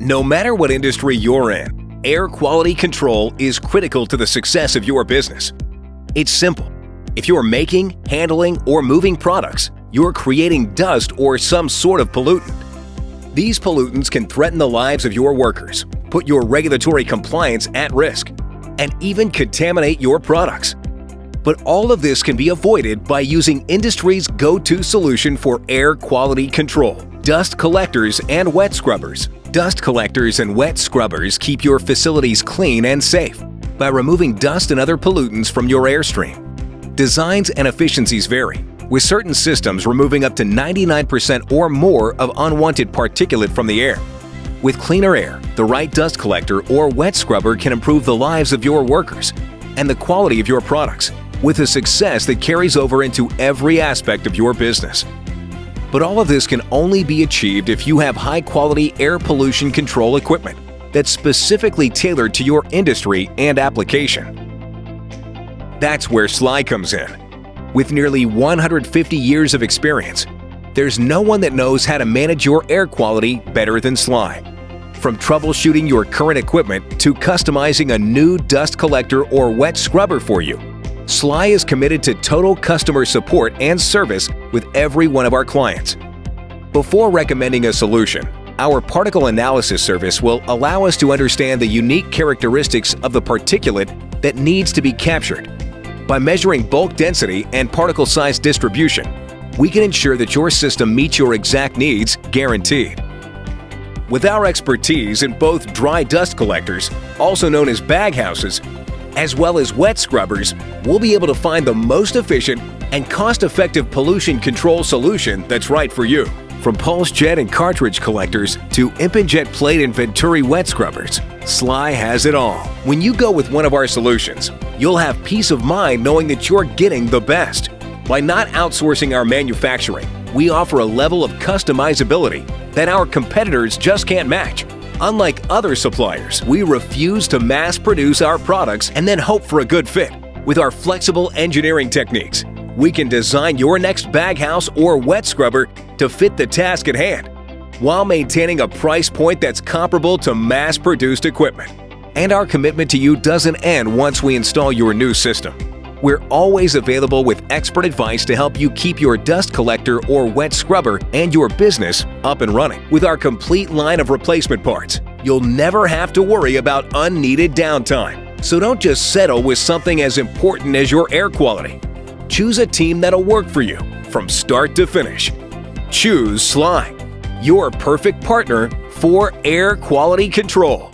No matter what industry you're in, air quality control is critical to the success of your business. It's simple. If you're making, handling, or moving products, you're creating dust or some sort of pollutant. These pollutants can threaten the lives of your workers, put your regulatory compliance at risk, and even contaminate your products. But all of this can be avoided by using industry's go-to solution for air quality control: dust collectors and wet scrubbers. Dust collectors and wet scrubbers keep your facilities clean and safe by removing dust and other pollutants from your airstream. Designs and efficiencies vary, with certain systems removing up to 99% or more of unwanted particulate from the air. With cleaner air, the right dust collector or wet scrubber can improve the lives of your workers and the quality of your products, with a success that carries over into every aspect of your business. But all of this can only be achieved if you have high-quality air pollution control equipment that's specifically tailored to your industry and application. That's where SLY comes in. With nearly 150 years of experience, there's no one that knows how to manage your air quality better than SLY. From troubleshooting your current equipment to customizing a new dust collector or wet scrubber for you, SLY is committed to total customer support and service with every one of our clients. Before recommending a solution, our particle analysis service will allow us to understand the unique characteristics of the particulate that needs to be captured. By measuring bulk density and particle size distribution, we can ensure that your system meets your exact needs, guaranteed. With our expertise in both dry dust collectors, also known as baghouses, as well as wet scrubbers, we'll be able to find the most efficient and cost-effective pollution control solution that's right for you. From pulse jet and cartridge collectors to imp and jet plate and Venturi wet scrubbers, SLY has it all. When you go with one of our solutions, you'll have peace of mind knowing that you're getting the best. By not outsourcing our manufacturing, we offer a level of customizability that our competitors just can't match. Unlike other suppliers, we refuse to mass produce our products and then hope for a good fit. With our flexible engineering techniques, we can design your next baghouse or wet scrubber to fit the task at hand, while maintaining a price point that's comparable to mass-produced equipment. And our commitment to you doesn't end once we install your new system. We're always available with expert advice to help you keep your dust collector or wet scrubber and your business up and running. With our complete line of replacement parts, you'll never have to worry about unneeded downtime. So don't just settle with something as important as your air quality. Choose a team that'll work for you from start to finish. Choose SLY, your perfect partner for air quality control.